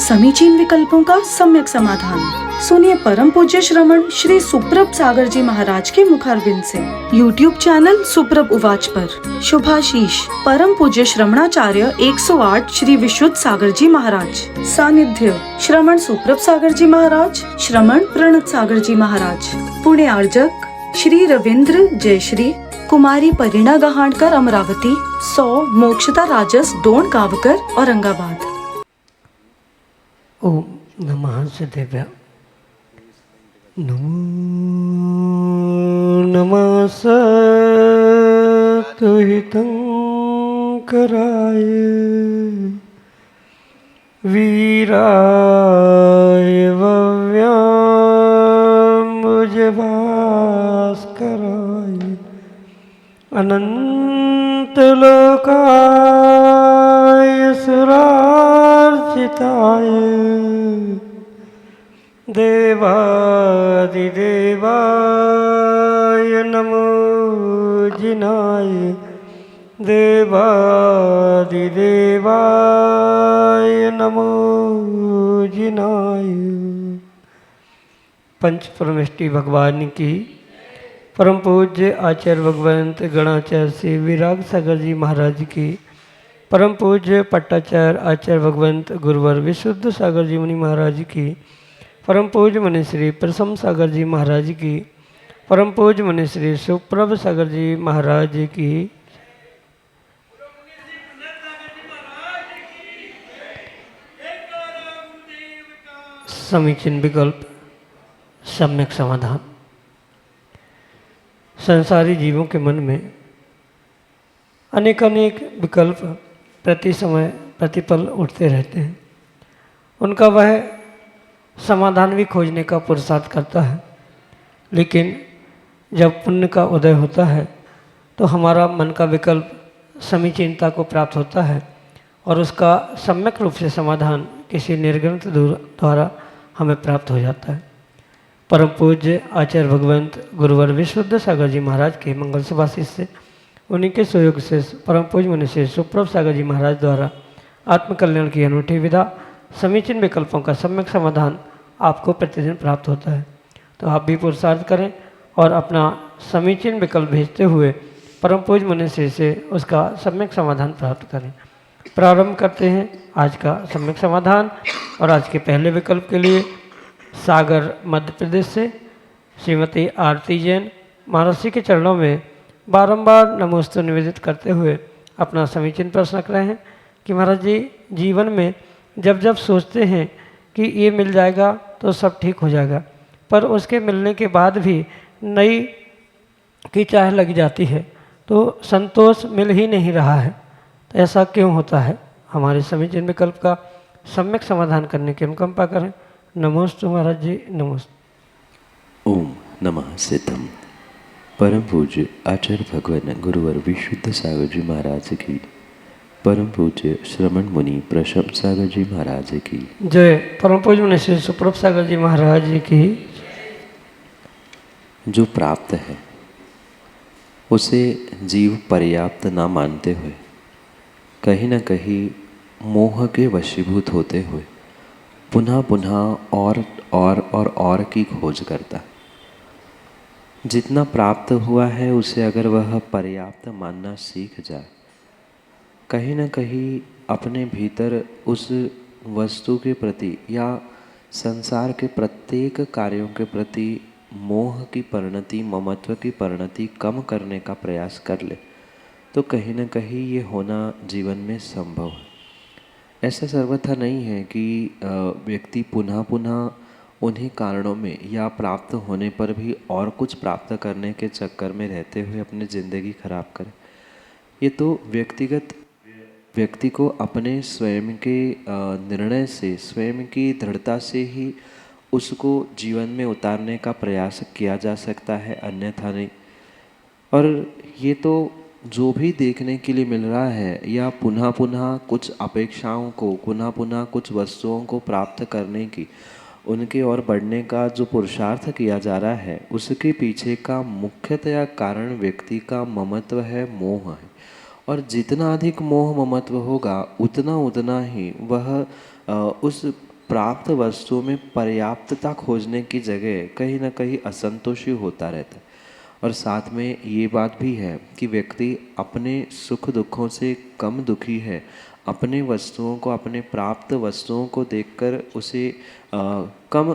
समीचीन विकल्पों का सम्यक समाधान। सुनिए परम पूज्य श्रमण श्री सुप्रभ सागर जी महाराज के मुखारबिंद से YouTube चैनल सुप्रभ उवाच पर शुभाशीष परम पूज्य श्रमणाचार्य 108 श्री विशुद्ध सागर जी महाराज। सानिध्य श्रमण सुप्रभ सागर जी महाराज, श्रमण प्रणत सागर जी महाराज। पुणे आर्जक श्री रविंद्र जयश्री, कुमारी परिणा गहाणकर अमरावती, 100 मोक्षता राजस डोन गावकर औरंगाबाद। ओम नमः सदेव्या। नमो नमः सतुहितं कराय वीराय भव्याम्बुजभास्कराय अनन्तलोकाय सुरार्चिताय देवादिदेवाय नमो जिनाय देवादिदेवाय नमो जिनाय। पंच परमेष्टि भगवान की परम पूज्य आचार्य भगवंत गणाचार्य श्री विराग सागर जी महाराज की, परम पूज्य पट्टाचार्य आचार्य भगवंत गुरुवर विशुद्ध सागर जी मुनि महाराज की, परम पूज्य मुनि श्री प्रसम सागर जी महाराज की, परम पूज्य मुनि श्री सुप्रभ सागर जी महाराज की, समीचीन विकल्प सम्यक समाधान। संसारी जीवों के मन में अनेक विकल्प प्रति समय प्रतिपल उठते रहते हैं। उनका वह समाधान भी खोजने का पुरुषार्थ करता है, लेकिन जब पुण्य का उदय होता है तो हमारा मन का विकल्प समीचीनता को प्राप्त होता है और उसका सम्यक रूप से समाधान किसी निर्ग्रंथ द्वारा हमें प्राप्त हो जाता है। परम पूज्य आचार्य भगवंत गुरुवर विशुद्ध सागर जी महाराज के मंगल सुभाषित से, उन्हीं के सहयोग से परम पूज्य मुनि से सुप्रभ सागर जी महाराज द्वारा आत्मकल्याण की अनूठी विधा समीचीन विकल्पों का सम्यक समाधान आपको प्रतिदिन प्राप्त होता है। तो आप भी पुरुषार्थ करें और अपना समीचीन विकल्प भेजते हुए परम पूज्य मुनि से उसका सम्यक समाधान प्राप्त करें। प्रारंभ करते हैं आज का सम्यक समाधान। और आज के पहले विकल्प के लिए सागर मध्य प्रदेश से श्रीमती आरती जैन महर्षि के चरणों में बारंबार नमोस्तु निवेदित करते हुए अपना समीचीन प्रश्न रख रहे हैं कि महाराज जी, जीवन में जब जब सोचते हैं कि ये मिल जाएगा तो सब ठीक हो जाएगा, पर उसके मिलने के बाद भी नई की चाह लग जाती है तो संतोष मिल ही नहीं रहा है, तो ऐसा क्यों होता है? हमारे समीचीन विकल्प का सम्यक समाधान करने की अनुकंपा करें। नमोस्तु महाराज जी, नमोस्तु। ओम नमः सिद्धम। परम पूज्य आचार्य भगवान गुरुवर विशुद्ध सागर जी महाराज की, परम पूज्य श्रमण मुनि प्रसम सागर जी महाराज की जय। परम पूज्य मुनि श्री सुप्रभ सागर जी महाराज की। जो प्राप्त है उसे जीव पर्याप्त ना मानते हुए कहीं न कहीं मोह के वशीभूत होते हुए पुनः पुनः और की खोज करता। जितना प्राप्त हुआ है उसे अगर वह पर्याप्त मानना सीख जाए, कहीं न कहीं अपने भीतर उस वस्तु के प्रति या संसार के प्रत्येक कार्यों के प्रति मोह की परिणति, ममत्व की परिणति कम करने का प्रयास कर ले, तो कहीं न कहीं ये होना जीवन में संभव है। ऐसा सर्वथा नहीं है कि व्यक्ति पुनः पुनः उन्हीं कारणों में या प्राप्त होने पर भी और कुछ प्राप्त करने के चक्कर में रहते हुए अपनी ज़िंदगी खराब करे। ये तो व्यक्ति को अपने स्वयं के निर्णय से, स्वयं की दृढ़ता से ही उसको जीवन में उतारने का प्रयास किया जा सकता है, अन्यथा नहीं। और ये तो जो भी देखने के लिए मिल रहा है या पुनः पुनः कुछ अपेक्षाओं को, पुनः पुनः कुछ वस्तुओं को प्राप्त करने की, उनके ओर बढ़ने का जो पुरुषार्थ किया जा रहा है, उसके पीछे का मुख्यतया कारण व्यक्ति का ममत्व है, मोह है। और जितना अधिक मोह ममत्व होगा उतना उतना ही वह उस प्राप्त वस्तुओं में पर्याप्तता खोजने की जगह कहीं ना कहीं असंतोषी होता रहता है। और साथ में ये बात भी है कि व्यक्ति अपने सुख दुखों से कम दुखी है, अपने वस्तुओं को, अपने प्राप्त वस्तुओं को देखकर उसे कम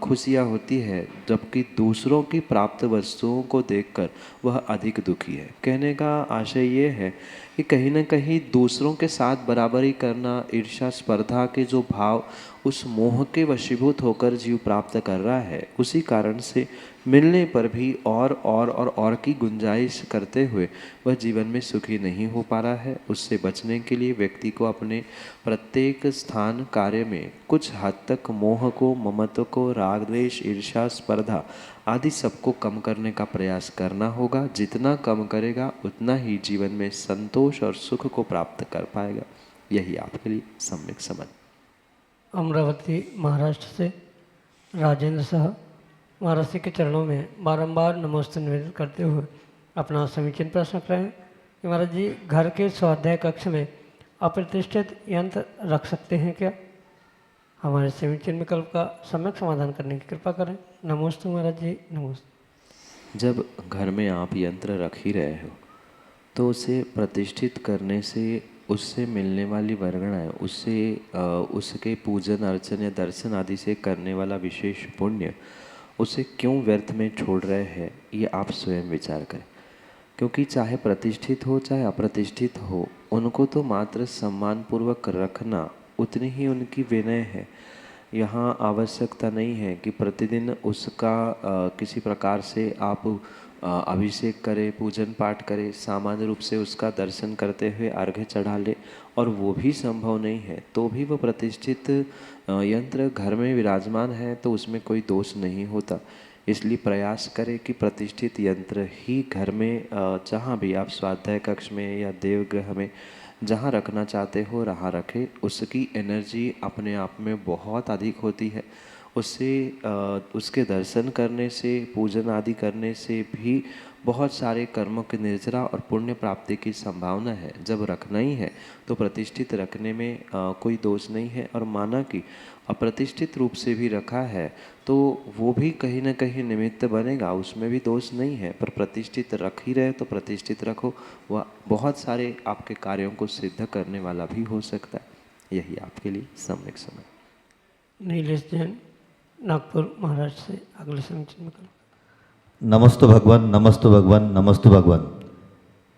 खुशियाँ होती है, जबकि दूसरों की प्राप्त वस्तुओं को देखकर वह अधिक दुखी है। कहने का आशय ये है कि कहीं ना कहीं दूसरों के साथ बराबरी करना, ईर्ष्या, स्पर्धा के जो भाव उस मोह के वशीभूत होकर जीव प्राप्त कर रहा है, उसी कारण से मिलने पर भी और की गुंजाइश करते हुए वह जीवन में सुखी नहीं हो पा रहा है। उससे बचने के लिए व्यक्ति को अपने प्रत्येक स्थान कार्य में कुछ हद तक मोह को, ममत्व को, राग द्वेष, ईर्ष्या, स्पर्धा आदि सबको कम करने का प्रयास करना होगा। जितना कम करेगा उतना ही जीवन में संतोष और सुख को प्राप्त कर पाएगा। यही आपके लिए सम्यक समझ। अमरावती महाराष्ट्र से राजेंद्र शाह महाराज जी के चरणों में बारंबार नमस्ते निवेदित करते हुए अपना समीचीन प्रश्न रख रहे हैं कि महाराज जी, घर के स्वाध्याय कक्ष में अप्रतिष्ठित यंत्र रख सकते हैं क्या? हमारे समीचीन विकल्प का सम्यक समाधान करने की कृपा करें। नमोस्तु महाराज जी, नमोस्तु। जब घर में आप यंत्र रख ही रहे हो तो उसे प्रतिष्ठित करने से उससे मिलने वाली वरगणाएँ, उससे उसके पूजन अर्चन या दर्शन आदि से करने वाला विशेष पुण्य उसे क्यों व्यर्थ में छोड़ रहे हैं, ये आप स्वयं विचार करें। क्योंकि चाहे प्रतिष्ठित हो चाहे अप्रतिष्ठित हो, उनको तो मात्र सम्मानपूर्वक रखना उतनी ही उनकी विनय है। यहाँ आवश्यकता नहीं है कि प्रतिदिन उसका किसी प्रकार से आप अभिषेक करें, पूजन पाठ करें, सामान्य रूप से उसका दर्शन करते हुए अर्घ्य चढ़ा ले, और वो भी संभव नहीं है तो भी वह प्रतिष्ठित यंत्र घर में विराजमान है तो उसमें कोई दोष नहीं होता। इसलिए प्रयास करें कि प्रतिष्ठित यंत्र ही घर में जहाँ भी आप स्वाध्याय कक्ष में या देवगृह में जहाँ रखना चाहते हो वहाँ रखें। उसकी एनर्जी अपने आप में बहुत अधिक होती है। उससे उसके दर्शन करने से, पूजन आदि करने से भी बहुत सारे कर्मों की निर्जरा और पुण्य प्राप्ति की संभावना है। जब रखना ही है तो प्रतिष्ठित रखने में कोई दोष नहीं है। और माना कि अप्रतिष्ठित रूप से भी रखा है तो वो भी कहीं ना कहीं निमित्त बनेगा, उसमें भी दोष नहीं है। पर प्रतिष्ठित रख ही रहे तो प्रतिष्ठित रखो, वह बहुत सारे आपके कार्यों को सिद्ध करने वाला भी हो सकता है। यही आपके लिए सम्यक समझ। नीलेश जैन नागपुर महाराष्ट्र से अगले समीचीन विकल्प। नमस्तु भगवान, नमस्तु भगवान, नमस्तु भगवान।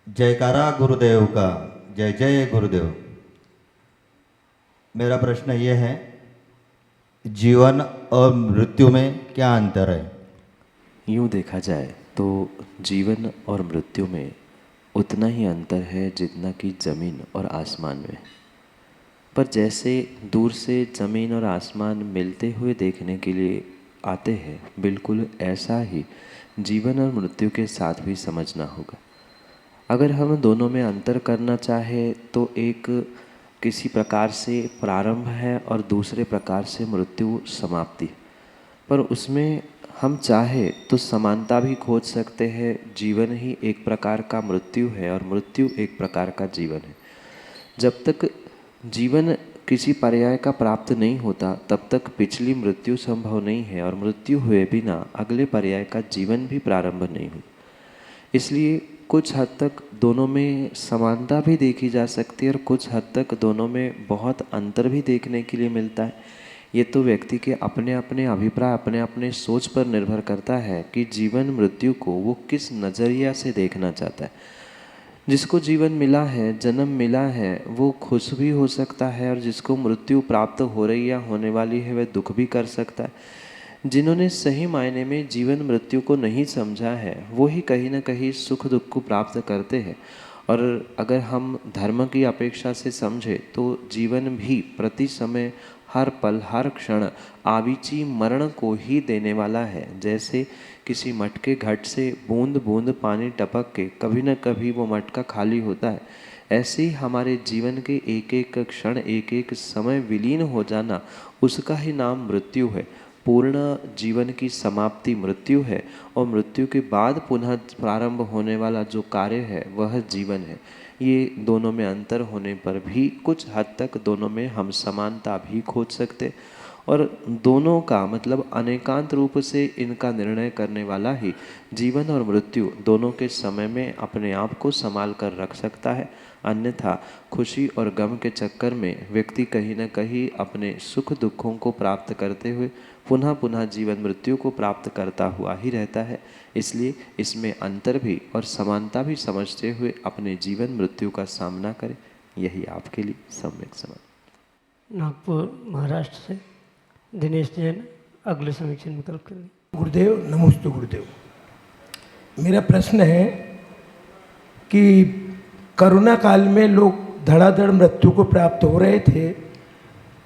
जयकारा गुरुदेव का, जय जय गुरुदेव। मेरा प्रश्न ये है, जीवन और मृत्यु में क्या अंतर है? यूँ देखा जाए तो जीवन और मृत्यु में उतना ही अंतर है जितना कि ज़मीन और आसमान में। पर जैसे दूर से ज़मीन और आसमान मिलते हुए देखने के लिए आते हैं, बिल्कुल ऐसा ही जीवन और मृत्यु के साथ भी समझना होगा। अगर हम दोनों में अंतर करना चाहे तो एक किसी प्रकार से प्रारंभ है और दूसरे प्रकार से मृत्यु समाप्ति। पर उसमें हम चाहे तो समानता भी खोज सकते हैं। जीवन ही एक प्रकार का मृत्यु है और मृत्यु एक प्रकार का जीवन है। जब तक जीवन किसी पर्याय का प्राप्त नहीं होता तब तक पिछली मृत्यु संभव नहीं है, और मृत्यु हुए बिना अगले पर्याय का जीवन भी प्रारंभ नहीं हुआ। इसलिए कुछ हद तक दोनों में समानता भी देखी जा सकती है और कुछ हद तक दोनों में बहुत अंतर भी देखने के लिए मिलता है। ये तो व्यक्ति के अपने अपने अभिप्राय, अपने अपने सोच पर निर्भर करता है कि जीवन मृत्यु को वो किस नज़रिया से देखना चाहता है। जिसको जीवन मिला है, जन्म मिला है, वो खुश भी हो सकता है, और जिसको मृत्यु प्राप्त हो रही या होने वाली है वह दुख भी कर सकता है। जिन्होंने सही मायने में जीवन मृत्यु को नहीं समझा है वो ही कहीं ना कहीं सुख दुख को प्राप्त करते हैं। और अगर हम धर्म की अपेक्षा से समझे तो जीवन भी प्रति समय, हर पल, हर क्षण आविची मरण को ही देने वाला है। जैसे किसी मटके घट से बूंद बूंद पानी टपक के कभी न कभी वो मटका खाली होता है, ऐसे ही हमारे जीवन के एक एक क्षण, एक एक समय विलीन हो जाना, उसका ही नाम मृत्यु है। पूर्ण जीवन की समाप्ति मृत्यु है, और मृत्यु के बाद पुनः प्रारंभ होने वाला जो कार्य है वह जीवन है। ये दोनों में अंतर होने पर भी कुछ हद तक दोनों में हम समानता भी खोज सकते, और दोनों का मतलब अनेकांत रूप से इनका निर्णय करने वाला ही जीवन और मृत्यु दोनों के समय में अपने आप को संभाल कर रख सकता है। अन्यथा खुशी और गम के चक्कर में व्यक्ति कहीं न कहीं अपने सुख दुखों को प्राप्त करते हुए पुनः पुनः जीवन मृत्यु को प्राप्त करता हुआ ही रहता है। इसलिए इसमें अंतर भी और समानता भी समझते हुए अपने जीवन मृत्यु का सामना करें, यही आपके लिए सम्यक समाधान। नागपुर महाराष्ट्र से दिनेश जैन अगले समीक्षण विकल्प के लिए। गुरुदेव नमस्ते गुरुदेव। मेरा प्रश्न है कि कोरोना काल में लोग धड़ाधड़ मृत्यु को प्राप्त हो रहे थे,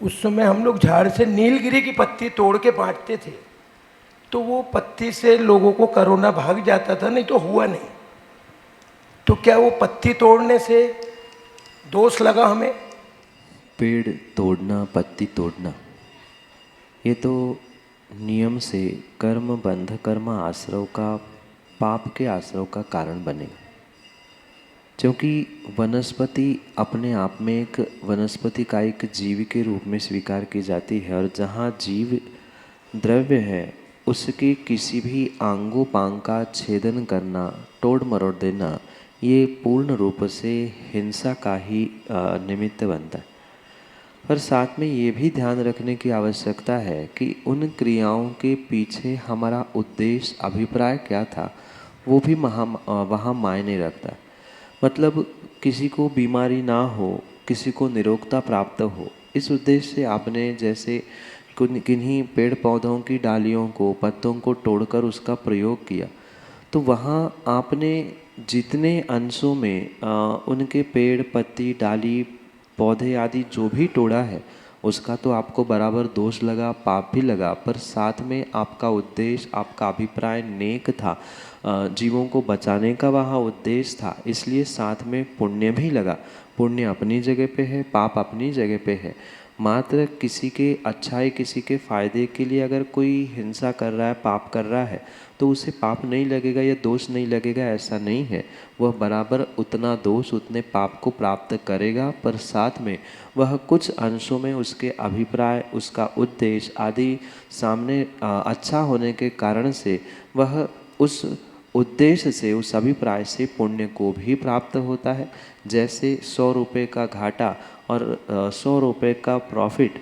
उस समय हम लोग झाड़ से नीलगिरी की पत्ती तोड़ के बांटते थे, तो वो पत्ती से लोगों को कोरोना भाग जाता था, नहीं तो हुआ नहीं। तो क्या वो पत्ती तोड़ने से दोष लगा हमें? पेड़ तोड़ना, पत्ती तोड़ना, ये तो नियम से कर्म बंध कर्म आश्रव का, पाप के आश्रव का कारण बनेगा। क्योंकि वनस्पति अपने आप में एक वनस्पति का एक जीव के रूप में स्वीकार की जाती है, और जहाँ जीव द्रव्य है उसके किसी भी आंगों पांग का छेदन करना, तोड़ मरोड़ देना, ये पूर्ण रूप से हिंसा का ही निमित्त बनता है। पर साथ में ये भी ध्यान रखने की आवश्यकता है कि उन क्रियाओं के पीछे हमारा उद्देश्य, अभिप्राय क्या था, वो भी वहाँ मायने रखता है। मतलब किसी को बीमारी ना हो, किसी को निरोगता प्राप्त हो, इस उद्देश्य से आपने जैसे किन्हीं पेड़ पौधों की डालियों को, पत्तों को तोड़कर उसका प्रयोग किया, तो वहाँ आपने जितने अंशों में उनके पेड़, पत्ती, डाली, पौधे आदि जो भी तोड़ा है, उसका तो आपको बराबर दोष लगा, पाप भी लगा, पर साथ में आपका उद्देश्य, आपका अभिप्राय नेक था, जीवों को बचाने का वहाँ उद्देश्य था, इसलिए साथ में पुण्य भी लगा। पुण्य अपनी जगह पे है, पाप अपनी जगह पे है। मात्र किसी के अच्छाई, किसी के फायदे के लिए अगर कोई हिंसा कर रहा है, पाप कर रहा है, तो उसे पाप नहीं लगेगा या दोष नहीं लगेगा, ऐसा नहीं है। वह बराबर उतना दोष, उतने पाप को प्राप्त करेगा, पर साथ में वह कुछ अंशों में उसके अभिप्राय, उसका उद्देश्य आदि सामने अच्छा होने के कारण से वह उस उद्देश्य से, उस अभिप्राय से पुण्य को भी प्राप्त होता है। जैसे 100 रुपये का घाटा और 100 रुपये का प्रॉफिट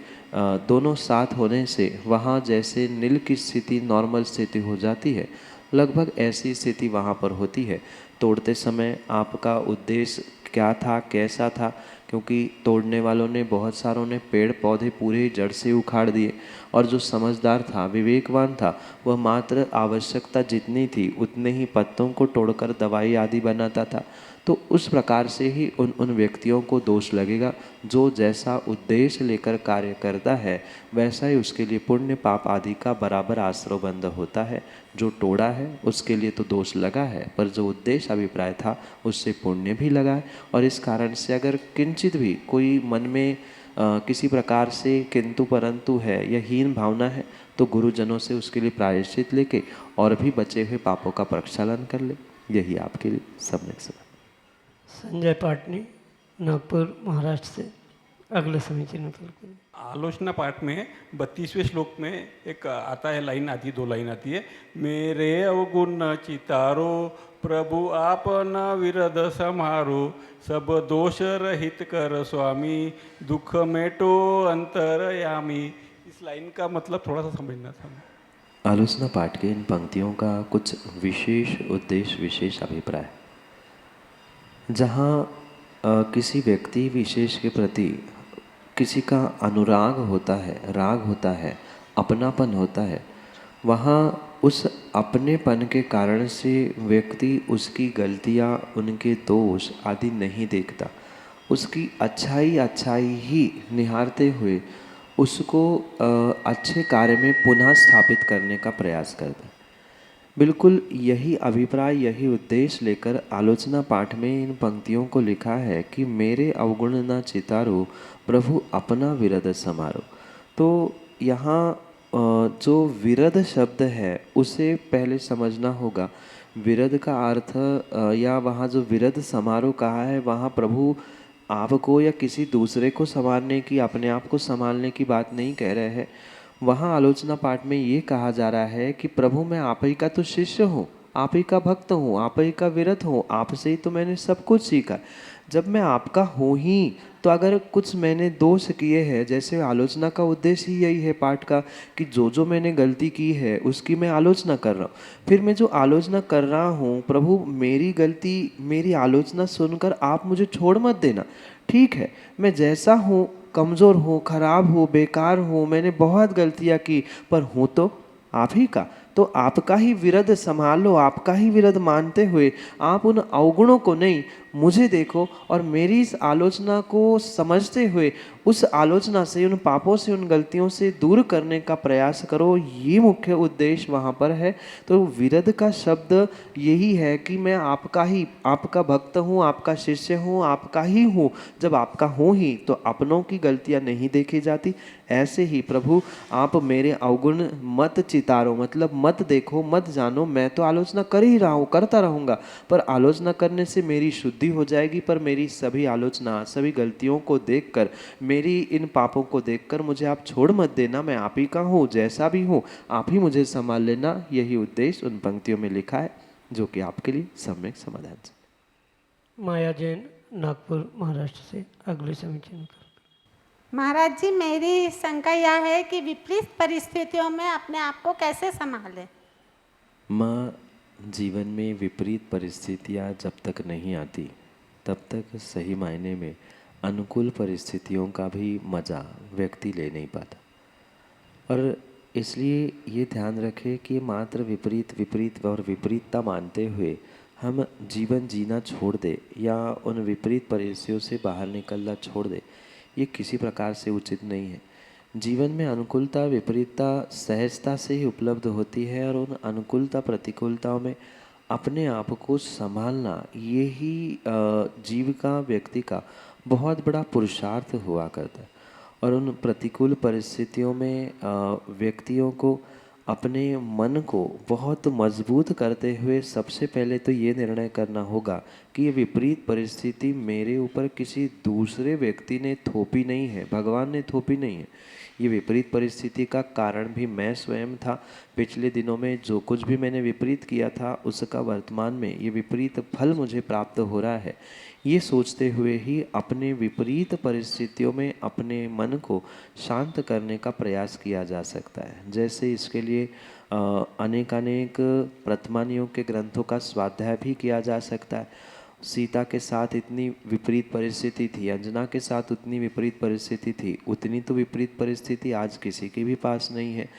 दोनों साथ होने से वहाँ जैसे नील की स्थिति, नॉर्मल स्थिति हो जाती है, लगभग ऐसी स्थिति वहाँ पर होती है। तोड़ते समय आपका उद्देश्य क्या था, कैसा था, क्योंकि तोड़ने वालों ने, बहुत सारों ने पेड़ पौधे पूरे जड़ से उखाड़ दिए, और जो समझदार था, विवेकवान था, वह मात्र आवश्यकता जितनी थी उतने ही पत्तों को तोड़कर दवाई आदि बनाता था। तो उस प्रकार से ही उन व्यक्तियों को दोष लगेगा। जो जैसा उद्देश्य लेकर कार्य करता है, वैसा ही उसके लिए पुण्य पाप आदि का बराबर आश्रवबंध होता है। जो तोड़ा है उसके लिए तो दोष लगा है, पर जो उद्देश्य अभिप्राय था उससे पुण्य भी लगा है। और इस कारण से अगर किंचित भी कोई मन में किसी प्रकार से किंतु परंतु है या हीन भावना है, तो गुरुजनों से उसके लिए प्रायश्चित लेके और भी बचे हुए पापों का प्रक्षालन कर ले, यही आपके लिए सम्यक समाधान। संजय पाटनी नागपुर महाराष्ट्र से अगले समीक्षण विकल्प के लिए। आलोचना पाठ में 32वें श्लोक में एक आता है, लाइन आती है, 2 लाइन आती है, मेरे अवगुण चितारो प्रभु आपन विरद समारो, सब दोष रहित कर स्वामी, दुख मेटो अंतरयामी। इस लाइन का मतलब थोड़ा सा समझना था। आलोचना पाठ के इन पंक्तियों का कुछ विशेष उद्देश्य, विशेष अभिप्राय, जहाँ किसी व्यक्ति विशेष के प्रति किसी का अनुराग होता है, राग होता है, अपनापन होता है, वहाँ उस अपनेपन के कारण से व्यक्ति उसकी गलतियाँ, उनके दोष आदि नहीं देखता, उसकी अच्छाई ही निहारते हुए उसको अच्छे कार्य में पुनः स्थापित करने का प्रयास करता है। बिल्कुल यही अभिप्राय, यही उद्देश्य लेकर आलोचना पाठ में इन पंक्तियों को लिखा है कि मेरे अवगुण न चितारो प्रभु अपना विरद समारो। तो यहाँ जो विरद शब्द है उसे पहले समझना होगा। विरद का अर्थ या वहाँ जो विरद समारोह कहा है, वहाँ प्रभु आपको या किसी दूसरे को संवारने की, अपने आप को संभालने की बात नहीं कह रहे हैं। वहाँ आलोचना पाठ में ये कहा जा रहा है कि प्रभु मैं आप ही का तो शिष्य हूँ, आप ही का भक्त हूँ, आप ही का विरत हूँ, आपसे ही तो मैंने सब कुछ सीखा। जब मैं आपका हूँ ही तो अगर कुछ मैंने दोष किए हैं, जैसे आलोचना का उद्देश्य ही यही है पाठ का कि जो मैंने गलती की है उसकी मैं आलोचना कर रहा हूँ। फिर मैं जो आलोचना कर रहा हूँ, प्रभु मेरी गलती, मेरी आलोचना सुनकर आप मुझे छोड़ मत देना। ठीक है, मैं जैसा हूँ, कमज़ोर हूँ, खराब हूँ, बेकार हूँ, मैंने बहुत गलतियाँ की, पर हूँ तो आप ही का। तो आपका ही विरध संभालो, आपका ही विरध मानते हुए आप उन अवगुणों को नहीं, मुझे देखो और मेरी इस आलोचना को समझते हुए उस आलोचना से, उन पापों से, उन गलतियों से दूर करने का प्रयास करो। ये मुख्य उद्देश्य वहाँ पर है। तो विरध का शब्द यही है कि मैं आपका ही, आपका भक्त हूँ, आपका शिष्य हूँ, आपका ही हूँ। जब आपका हूँ ही तो अपनों की गलतियाँ नहीं देखी जाती। ऐसे ही प्रभु आप मेरे अवगुण मत चितारो, मतलब मत देखो, मत जानो। मैं तो आलोचना कर ही रहा हूँ, करता रहूँगा, पर आलोचना करने से मेरी शुद्धि हो जाएगी। पर मेरी सभी आलोचना, सभी गलतियों को देखकर, मेरी इन पापों को देखकर मुझे आप छोड़ मत देना। मैं आप ही का हूँ, जैसा भी हूँ आप ही मुझे संभाल लेना। यही उद्देश्य उन पंक्तियों में लिखा है जो कि आपके लिए सम्यक समाधान से। माया जैन, नागपुर महाराष्ट्र से अगले समीचीन कर। महाराज जी, मेरी शंका यह है कि विपरीत परिस्थितियों में अपने आप को कैसे संभालें। माँ, जीवन में विपरीत परिस्थितियाँ जब तक नहीं आती तब तक सही मायने में अनुकूल परिस्थितियों का भी मज़ा व्यक्ति ले नहीं पाता। और इसलिए ये ध्यान रखें कि मात्र विपरीत विपरीत और विपरीतता मानते हुए हम जीवन जीना छोड़ दे या उन विपरीत परिस्थितियों से बाहर निकलना छोड़ दे, ये किसी प्रकार से उचित नहीं है। जीवन में अनुकूलता विपरीतता सहजता से ही उपलब्ध होती है, और उन अनुकूलता प्रतिकूलताओं में अपने आप को संभालना, ये ही जीव का, व्यक्ति का बहुत बड़ा पुरुषार्थ हुआ करता है। और उन प्रतिकूल परिस्थितियों में व्यक्तियों को अपने मन को बहुत मजबूत करते हुए सबसे पहले तो ये निर्णय करना होगा कि ये विपरीत परिस्थिति मेरे ऊपर किसी दूसरे व्यक्ति ने थोपी नहीं है, भगवान ने थोपी नहीं है। ये विपरीत परिस्थिति का कारण भी मैं स्वयं था। पिछले दिनों में जो कुछ भी मैंने विपरीत किया था उसका वर्तमान में ये विपरीत फल मुझे प्राप्त हो रहा है। ये सोचते हुए ही अपने विपरीत परिस्थितियों में अपने मन को शांत करने का प्रयास किया जा सकता है। जैसे इसके लिए अनेकानेक प्रथमानियों के ग्रंथों का स्वाध्याय भी किया जा सकता है। सीता के साथ इतनी विपरीत परिस्थिति थी, अंजना के साथ उतनी विपरीत परिस्थिति थी, उतनी तो विपरीत परिस्थिति आज किसी के भी पास नहीं है।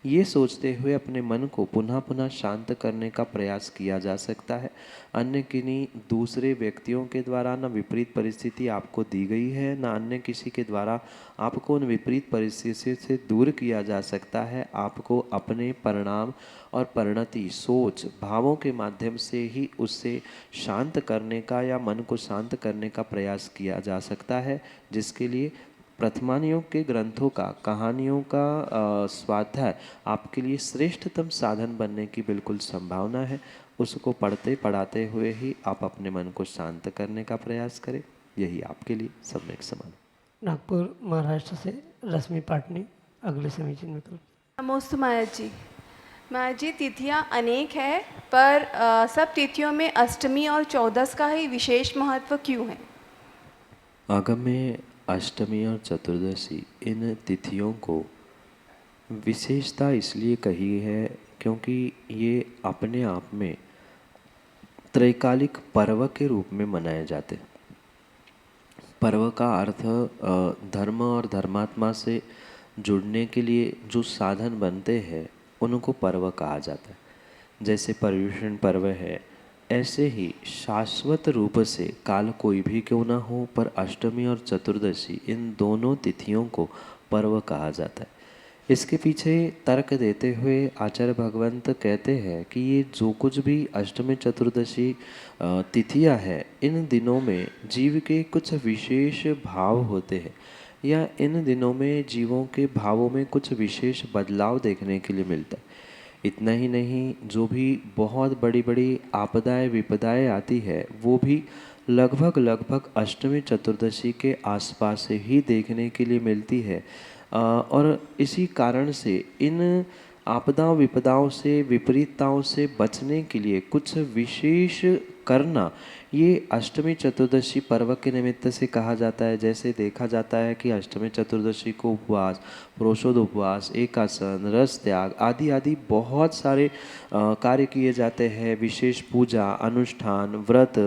ये सोचते हुए अपने मन को पुनः पुनः शांत करने का प्रयास किया जा सकता है। अन्य किन्हीं दूसरे व्यक्तियों के द्वारा न विपरीत परिस्थिति आपको दी गई है, न अन्य किसी के द्वारा आपको उन विपरीत परिस्थिति से दूर किया जा सकता है। आपको अपने परिणाम और परिणति, सोच, भावों के माध्यम से ही उससे शांत करने का या मन को शांत करने का प्रयास किया जा सकता है, जिसके लिए प्रथमानियों के ग्रंथों का, कहानियों का स्वाध्याय आपके लिए श्रेष्ठतम साधन बनने की बिल्कुल संभावना है। उसको पढ़ते पढ़ाते हुए ही आप अपने मन को शांत करने का प्रयास करें, यही आपके लिए सम्यक समाधान। नागपुर महाराष्ट्र से रश्मि पाटनी अगले समीचीन में कर। नमोस्तु माया जी। माया जी, तिथियाँ अनेक है, पर सब तिथियों में अष्टमी और चौदस का ही विशेष महत्व क्यों है? आगम में अष्टमी और चतुर्दशी, इन तिथियों को विशेषता इसलिए कही है क्योंकि ये अपने आप में त्रैकालिक पर्व के रूप में मनाए जाते हैं। पर्व का अर्थ धर्म और धर्मात्मा से जुड़ने के लिए जो साधन बनते हैं उनको पर्व कहा जाता है। जैसे पर्युषण पर्व है, ऐसे ही शाश्वत रूप से काल कोई भी क्यों ना हो, पर अष्टमी और चतुर्दशी, इन दोनों तिथियों को पर्व कहा जाता है। इसके पीछे तर्क देते हुए आचार्य भगवंत कहते हैं कि ये जो कुछ भी अष्टमी चतुर्दशी तिथियां हैं, इन दिनों में जीव के कुछ विशेष भाव होते हैं, या इन दिनों में जीवों के भावों में कुछ विशेष बदलाव देखने के लिए मिलता है। इतना ही नहीं, जो भी बहुत बड़ी बड़ी आपदाएं विपदाएं आती है वो भी लगभग अष्टमी चतुर्दशी के आसपास ही देखने के लिए मिलती है। और इसी कारण से इन आपदाओं विपदाओं से विपरीतताओं से बचने के लिए कुछ विशेष करना, ये अष्टमी चतुर्दशी पर्व के निमित्त से कहा जाता है। जैसे देखा जाता है कि अष्टमी चतुर्दशी को उपवास, पुरुषोद उपवास, एकासन, रस त्याग आदि आदि बहुत सारे कार्य किए जाते हैं। विशेष पूजा, अनुष्ठान, व्रत,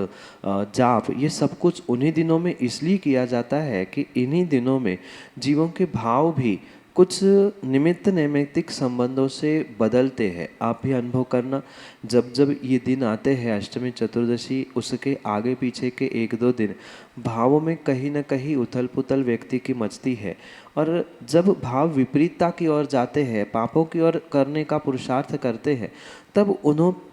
जाप, ये सब कुछ उन्हीं दिनों में इसलिए किया जाता है कि इन्हीं दिनों में जीवों के भाव भी कुछ निमित्त नैमित्तिक संबंधों से बदलते हैं। आप भी अनुभव करना, जब जब ये दिन आते हैं अष्टमी चतुर्दशी, उसके आगे पीछे के 1-2 दिन भावों में कहीं न कहीं उथल पुथल व्यक्ति की मचती है। और जब भाव विपरीतता की ओर जाते हैं, पापों की ओर करने का पुरुषार्थ करते हैं, तब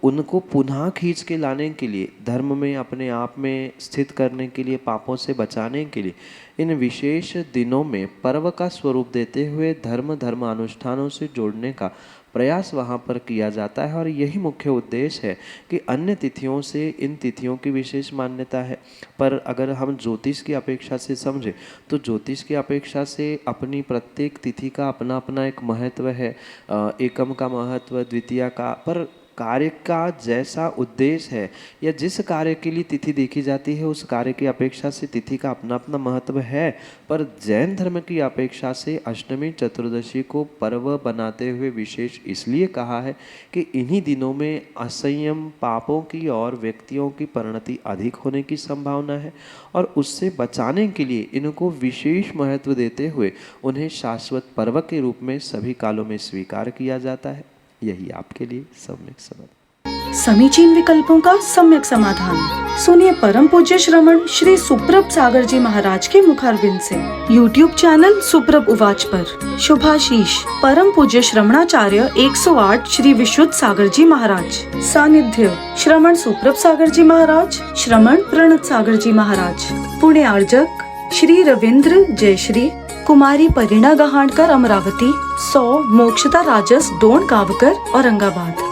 उनको पुनः खींच के लाने के लिए, धर्म में अपने आप में स्थित करने के लिए, पापों से बचाने के लिए इन विशेष दिनों में पर्व का स्वरूप देते हुए धर्म अनुष्ठानों से जोड़ने का प्रयास वहाँ पर किया जाता है। और यही मुख्य उद्देश्य है कि अन्य तिथियों से इन तिथियों की विशेष मान्यता है। पर अगर हम ज्योतिष की अपेक्षा से समझें तो ज्योतिष की अपेक्षा से अपनी प्रत्येक तिथि का अपना अपना एक महत्व है। एकम का महत्व, द्वितीया का, पर कार्य का जैसा उद्देश्य है या जिस कार्य के लिए तिथि देखी जाती है उस कार्य की अपेक्षा से तिथि का अपना अपना महत्व है। पर जैन धर्म की अपेक्षा से अष्टमी चतुर्दशी को पर्व बनाते हुए विशेष इसलिए कहा है कि इन्हीं दिनों में असंयम, पापों की और व्यक्तियों की परिणति अधिक होने की संभावना है और उससे बचाने के लिए इनको विशेष महत्व देते हुए उन्हें शाश्वत पर्व के रूप में सभी कालों में स्वीकार किया जाता है। यही आपके लिए सम्यक समाधान। समीचीन विकल्पों का सम्यक समाधान सुनिए परम पूज्य श्रमण श्री सुप्रभ सागर जी महाराज के मुखारविंद से। YouTube चैनल सुप्रभ उवाच पर शुभाशीष परम पूज्य श्रमणाचार्य 108 श्री विशुद्ध सागर जी महाराज। सानिध्य श्रमण सुप्रभ सागर जी महाराज, श्रमण प्रणत सागर जी महाराज। पुण्य आर्जक श्री रविंद्र जयश्री, कुमारी परिणा गहाणकर अमरावती, 100 मोक्षता राजस, डोन कावकर, औरंगाबाद।